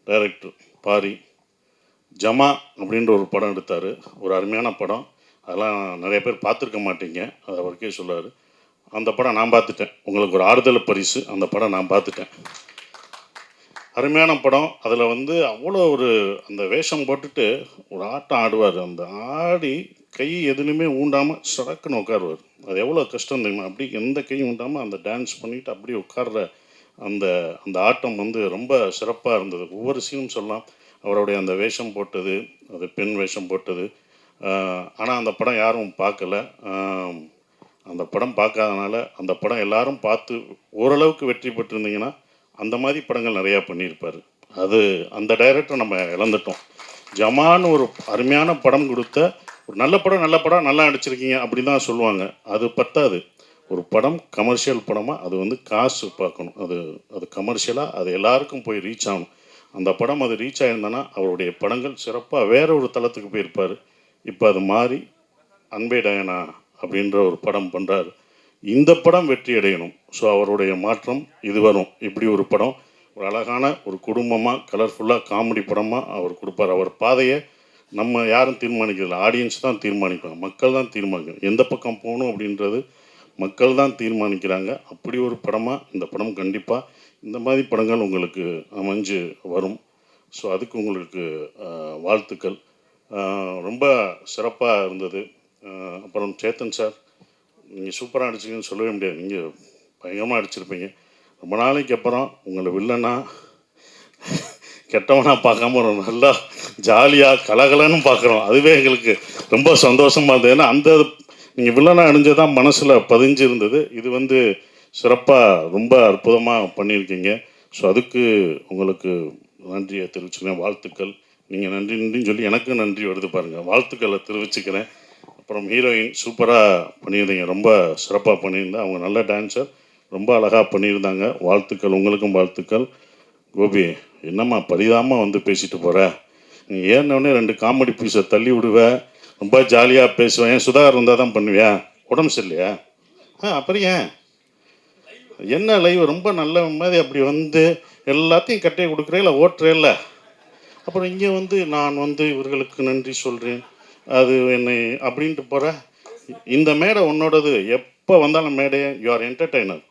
Director Pari ஜமா அப்படின்ற ஒரு படம் எடுத்தார். ஒரு அருமையான படம். அதெல்லாம் நிறைய பேர் பார்த்துருக்க மாட்டீங்க, அது அவருக்கே சொல்லுவார். அந்த படம் நான் பார்த்துட்டேன். உங்களுக்கு ஒரு ஆறுதல் பரிசு. அந்த படம் நான் பார்த்துட்டேன். அருமையான படம். அதில் வந்து அவ்வளோ ஒரு அந்த வேஷம் போட்டுட்டு ஒரு ஆட்டம் ஆடுவார். அந்த ஆடி கை எதுலையுமே ஊண்டாமல் சடக்குன்னு உட்காருவார். அது எவ்வளோ கஷ்டம் தெரியுமா? அப்படி எந்த கையும் ஊண்டாமல் அந்த டான்ஸ் பண்ணிவிட்டு அப்படி உட்கார்ற அந்த அந்த ஆட்டம் வந்து ரொம்ப சிறப்பாக இருந்தது. ஒவ்வொரு சீனும் சொல்லலாம். அவருடைய அந்த வேஷம் போட்டது, அது பெண் வேஷம் போட்டது. ஆனால் அந்த படம் யாரும் பார்க்கல. அந்த படம் பார்க்காதனால அந்த படம் எல்லாரும் பார்த்து ஓரளவுக்கு வெற்றி பெற்றிருந்தீங்கன்னா அந்த மாதிரி படங்கள் நிறையா பண்ணியிருப்பார். அது அந்த டைரக்டரை நம்ம இழந்துட்டோம். ஜமான்னு ஒரு அருமையான படம் கொடுத்த ஒரு நல்ல படம் நல்லா நடிச்சிருக்கீங்க அப்படின்னு தான் சொல்லுவாங்க. அது பத்தாது. ஒரு படம் கமர்ஷியல் படமாக அது வந்து காசு பார்க்கணும். அது கமர்ஷியலாக அது எல்லாருக்கும் போய் ரீச் ஆகணும். அந்த படம் அது ரீச் ஆகியிருந்தனா அவருடைய படங்கள் சிறப்பாக வேற ஒரு தளத்துக்கு போயிருப்பார். இப்போ அது மாறி அன்பே டயனா அப்படின்ற ஒரு படம் பண்ணுறாரு. இந்த படம் வெற்றி அடையணும். ஸோ அவருடைய மாற்றம் இது வரும். இப்படி ஒரு படம் ஒரு அழகான ஒரு குடும்பமாக கலர்ஃபுல்லாக காமெடி படமாக அவர் கொடுப்பார். அவர் பாதையை நம்ம யாரும் தீர்மானிக்கிறதில்ல, ஆடியன்ஸ் தான் தீர்மானிப்பாங்க, மக்கள் தான் தீர்மானிக்கணும். எந்த பக்கம் போகணும் அப்படின்றது மக்கள் தான் தீர்மானிக்கிறாங்க. அப்படி ஒரு படமாக இந்த படம் கண்டிப்பாக இந்த மாதிரி படங்கள் உங்களுக்கு அமைஞ்சு வரும். ஸோ அதுக்கு உங்களுக்கு வாழ்த்துக்கள். ரொம்ப சிறப்பாக இருந்தது. அப்புறம் சேத்தன் சார், நீங்கள் சூப்பராக அடிச்சிங்கன்னு சொல்லவே முடியாது. நீங்கள் பயங்கரமாக அடிச்சிருப்பீங்க. ரொம்ப நாளைக்கு அப்புறம் உங்களை வில்லனா கெட்டவனாக பார்க்காம ஒரு நல்லா ஜாலியாக கலகலன்னு பார்க்குறோம். அதுவே எங்களுக்கு ரொம்ப சந்தோஷமாக இருந்தது. ஏன்னா அந்த நீங்கள் வில்லனாக அணிஞ்சதான் மனசில் பதிஞ்சு இருந்தது. இது வந்து சிறப்பாக ரொம்ப அற்புதமாக பண்ணியிருக்கீங்க. ஸோ அதுக்கு உங்களுக்கு நன்றியை தெரிவிச்சுக்கிறேன். வாழ்த்துக்கள். நீங்கள் நன்றின்னு சொல்லி எனக்கு நன்றி வருது பாருங்கள். வாழ்த்துக்களை தெரிவிச்சுக்கிறேன். அப்புறம் ஹீரோயின் சூப்பராக பண்ணியிருந்தீங்க. ரொம்ப சிறப்பாக பண்ணியிருந்தேன். அவங்க நல்ல டான்ஸர், ரொம்ப அழகாக பண்ணியிருந்தாங்க. வாழ்த்துக்கள். உங்களுக்கும் வாழ்த்துக்கள். கோபி, என்னம்மா பரிதாமல் வந்து பேசிட்டு போகிற? நீ ஏறினோடனே 2 காமெடி பீஸை தள்ளி விடுவேன், ரொம்ப ஜாலியாக பேசுவேன். ஏன் சுதாகர் இருந்தால் தான் பண்ணுவியா? உடம்பு சரியில்லையா? அப்புறம் ஏன் என்ன லைவ் ரொம்ப நல்ல மாதிரி அப்படி வந்து எல்லாத்தையும் கட்டையை கொடுக்குறே இல்லை ஓட்டுறே இல்லை. அப்புறம் இங்கே வந்து நான் வந்து இவர்களுக்கு நன்றி சொல்கிறேன், அது என்னை அப்படின்ட்டு போகிற. இந்த மேடை உன்னோடது. எப்போ வந்தாலும் மேடையை யூ ஆர் என்டர்டெய்னர்.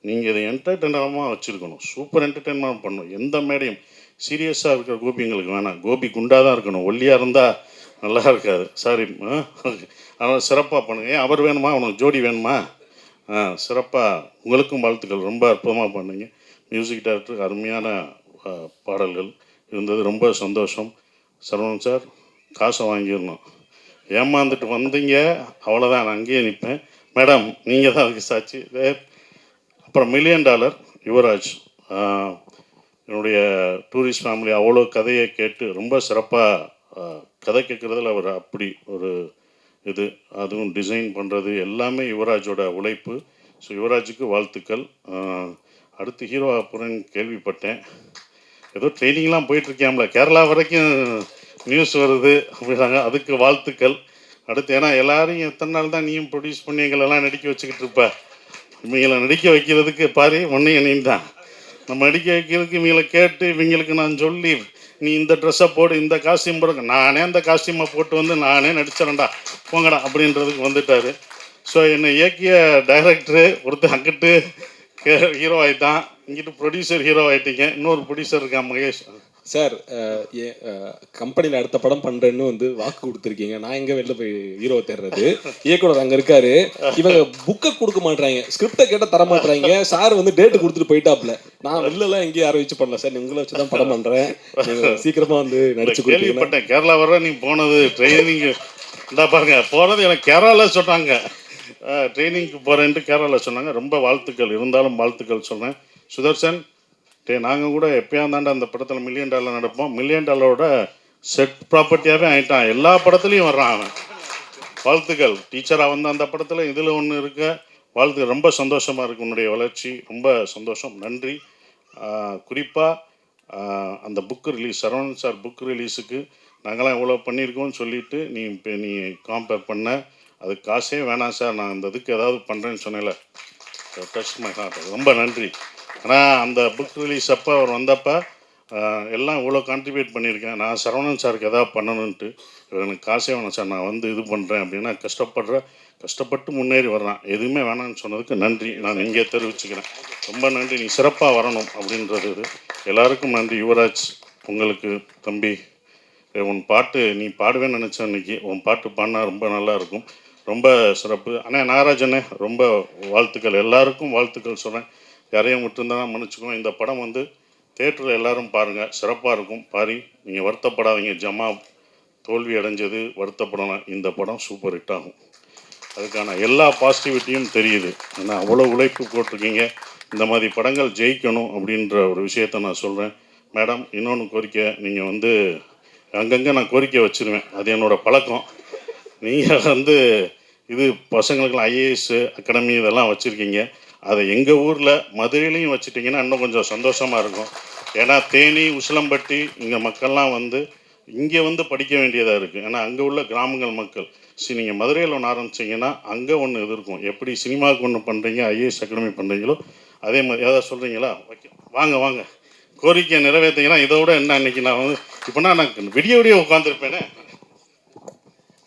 நீங்கள் இதை என்டர்டெய்னராக வச்சுருக்கணும். சூப்பர் என்டர்டெயின்மெண்ட் பண்ணணும். எந்த மேடையும் சீரியஸாக இருக்கிற கோபி எங்களுக்கு வேணாம். கோபி குண்டாக தான் இருக்கணும். ஒல்லியாக இருந்தால் நல்லா இருக்காது. சாரி. ஆனால் சிறப்பாக பண்ணுங்க. ஏன் அவர் வேணுமா? உனக்கு ஜோடி வேணுமா? சிறப்பாக. உங்களுக்கும் வாழ்த்துக்கள். ரொம்ப அற்புதமாக பண்ணுங்க. மியூசிக் டைரக்டருக்கு அருமையான பாடல்கள் இருந்தது. ரொம்ப சந்தோஷம். சரவணன் சார், காசை வாங்கிடணும். ஏமாந்துட்டு வந்தீங்க, அவ்வளோதான். நான் அங்கேயே நிற்பேன். மேடம், நீங்கள் தான் அதுக்கு சாட்சி. அப்புறம் $1 மில்லியன் யுவராஜ், என்னுடைய டூரிஸ்ட் ஃபேமிலி அவ்வளோ கதையை கேட்டு ரொம்ப சிறப்பாக கதை கேட்குறதுல அவர் அப்படி ஒரு இது, அதுவும் டிசைன் பண்ணுறது எல்லாமே யுவராஜோட உழைப்பு. ஸோ யுவராஜுக்கு வாழ்த்துக்கள். அடுத்து ஹீரோ அப்புறம்னு கேள்விப்பட்டேன். ஏதோ ட்ரைனிங்லாம் போயிட்டுருக்கியாம்ல, கேரளா வரைக்கும் நியூஸ் வருது அப்படின்னாங்க. அதுக்கு வாழ்த்துக்கள். அடுத்து ஏன்னா எல்லாரையும் எத்தனை நாள் தான் நீயும் ப்ரொடியூஸ் பண்ணி எங்களெல்லாம் நடிக்க வச்சுக்கிட்டு இருப்ப. இவங்களை நடிக்க வைக்கிறதுக்கு பாரு ஒன்றையும் நீ தான். நம்ம நடிக்க வைக்கிறதுக்கு இவங்களை கேட்டு இவங்களுக்கு நான் சொல்லி நீ இந்த ட்ரெஸ்ஸை போடு, இந்த காஸ்டியூம் போடுங்க, நானே அந்த காஸ்டியூமை போட்டு வந்து நானே நடிச்சிடறேன்டா போங்கடா அப்படின்றதுக்கு வந்துட்டார். ஸோ என்னை இயக்கிய டைரக்டரு ஒருத்தர் அங்கிட்டு ஹீரோ ஆகிட்டான், இங்கிட்டு ப்ரொடியூசர் ஹீரோ ஆகிட்டீங்க. இன்னொரு ப்ரொடியூசர் இருக்கான் மகேஷ் சார். கம்பெனியில் அடுத்த படம் பண்ணுறேன்னு வந்து வாக்கு கொடுத்துருக்கீங்க. நான் எங்கே வெளில போய் ஹீரோ தேடுறது? இயக்குனர் அங்கே இருக்காரு. இவங்க புக்கை கொடுக்க மாட்டாங்க, ஸ்கிரிப்டை கேட்டால் தர மாட்டாங்க. சார் வந்து டேட்டு கொடுத்துட்டு போயிட்டாப்ல. நான் வெளிலலாம் எங்கேயும் யாரை வச்சு பண்ணல சார், உங்களை வச்சு தான் படம் பண்ணுறேன். சீக்கிரமாக வந்து நடிச்சு கேள்விப்பட்டேன். கேரளா வர நீ போனது ட்ரைனிங் இந்தா பாருங்க, போனது எனக்கு கேரளாவில் சொன்னாங்க. ட்ரைனிங்க்கு போகிறேன்ட்டு கேரளாவில் சொன்னாங்க. ரொம்ப வாழ்த்துக்கள். இருந்தாலும் வாழ்த்துக்கள் சொன்னேன். சுதர்சன், நாங்கள் கூட எப்பயாந்தாண்டா அந்த படத்தில் $1 மில்லியன் நடப்போம். $1 மில்லியன் செட் ப்ராப்பர்ட்டியாகவே ஆகிட்டான். எல்லா படத்துலையும் வர்றான் அவன். வாழ்த்துக்கள். டீச்சராக வந்து அந்த படத்தில் இதில் ஒன்று இருக்க வாழ்த்துக்கள். ரொம்ப சந்தோஷமாக இருக்குது உன்னுடைய வளர்ச்சி. ரொம்ப சந்தோஷம். நன்றி. குறிப்பாக அந்த book release, Saravanan sir book ரிலீஸுக்கு நாங்களாம் இவ்வளோ பண்ணியிருக்கோம்னு சொல்லிவிட்டு நீ காம்பேர் பண்ண, அதுக்கு காசே வேணாம் சார், நான் அந்த இதுக்கு ஏதாவது பண்ணுறேன்னு சொன்னேன்ல, டச் மை ஹார்ட். ரொம்ப நன்றி. ஆனால் அந்த புக் ரிலீஸ் அப்போ அவர் வந்தப்போ எல்லாம் இவ்வளோ கான்ட்ரிபியூட் பண்ணியிருக்கேன். நான் சரவணன் சாருக்கு எதாவது பண்ணணுன்ட்டு, எனக்கு காசே வேணாம் சார், நான் வந்து இது பண்ணுறேன் அப்படின்னா கஷ்டப்பட்டு முன்னேறி வர்றான். எதுவுமே வேணாம்னு சொன்னதுக்கு நன்றி நான் இங்கே தெரிவிச்சுக்கிறேன். ரொம்ப நன்றி. நீ சிறப்பாக வரணும் அப்படின்றது இது. எல்லாருக்கும் நன்றி. யுவராஜ், உங்களுக்கு தம்பி, உன் பாட்டு நீ பாடுவேன்னு நினச்சேன். இன்னைக்கு உன் பாட்டு பாடினா ரொம்ப நல்லா இருக்கும். ரொம்ப சிறப்பு. அண்ணே நாகராஜனே, ரொம்ப வாழ்த்துக்கள். எல்லாருக்கும் வாழ்த்துக்கள் சொல்கிறேன். யாரையும் விட்டுருந்தா மன்னிச்சுக்கோங்க. இந்த படம் வந்து தேட்டரில் எல்லோரும் பாருங்கள், சிறப்பாக இருக்கும். நீங்கள் வருத்தப்படாதீங்க. ஜமா தோல்வி அடைஞ்சது வருத்தப்படலாம். இந்த படம் சூப்பர் ஹிட் ஆகும். அதுக்கான எல்லா பாசிட்டிவிட்டியும் தெரியுது. ஏன்னா அவ்வளோ உழைப்பு போட்டிருக்கீங்க. இந்த மாதிரி படங்கள் ஜெயிக்கணும் அப்படின்ற ஒரு விஷயத்த நான் சொல்கிறேன். மேடம், இன்னொன்று கோரிக்கை, நீங்கள் வந்து அங்கங்கே நான் கோரிக்கை வச்சுருவேன், அது என்னோடய பழக்கம். நீங்கள் வந்து இது பசங்களுக்கெல்லாம் ஐஏஎஸ் அகாடமி இதெல்லாம் வச்சுருக்கீங்க. அதை எங்கள் ஊரில் மதுரையிலையும் வச்சுட்டிங்கன்னா இன்னும் கொஞ்சம் சந்தோஷமாக இருக்கும். ஏன்னா தேனி, உசிலம்பட்டி இங்கே மக்கள்லாம் வந்து இங்கே வந்து படிக்க வேண்டியதாக இருக்குது. ஏன்னா அங்கே உள்ள கிராமங்கள் மக்கள். நீங்கள் மதுரையில் ஒன்று ஆரம்பிச்சிங்கன்னா அங்கே ஒன்று இது இருக்கும். எப்படி சினிமாவுக்கு ஒன்று பண்ணுறீங்க, ஐஏஎஸ் அகாடமி பண்ணுறீங்களோ அதே மாதிரி. ஏதாவது சொல்கிறீங்களா? ஓகே, வாங்க கோரிக்கையை நிறைவேற்றிங்கன்னா இதோட என்ன. அன்றைக்கி நான் வந்து இப்போனா நான் விடிய உட்காந்துருப்பேனே.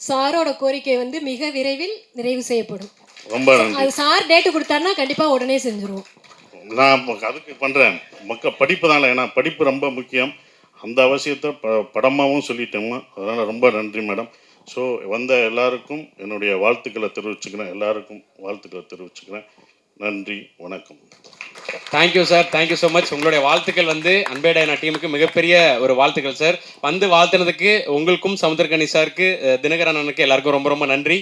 சாரோட கோரிக்கை வந்து மிக விரைவில் நிறைவு செய்யப்படும். ரொம்ப நன்றி. அது சார் டேட்டு கொடுத்தாருன்னா கண்டிப்பாக உடனே செஞ்சுருவோம். நான் அதுக்கு பண்ணுறேன். படிப்பு தானே, ஏன்னா படிப்பு ரொம்ப முக்கியம். அந்த அவசியத்தை படமாகவும் சொல்லிட்டோமா. அதனால் ரொம்ப நன்றி மேடம். ஸோ வந்த எல்லாருக்கும் என்னுடைய வாழ்த்துக்களை தெரிவிச்சுக்கிறேன். நன்றி, வணக்கம். Thank you sir, thank you so much. உங்களுடைய வாழ்த்துக்கள் வந்து அன்பே டயனா டீமுக்கு மிகப்பெரிய ஒரு வாழ்த்துக்கள் சார். வந்து வாழ்த்துனதுக்கு உங்களுக்கும், சமுத்திரக்கனி சாருக்கு, தினகரன் அண்ணனுக்கு எல்லாருக்கும் ரொம்ப ரொம்ப நன்றி.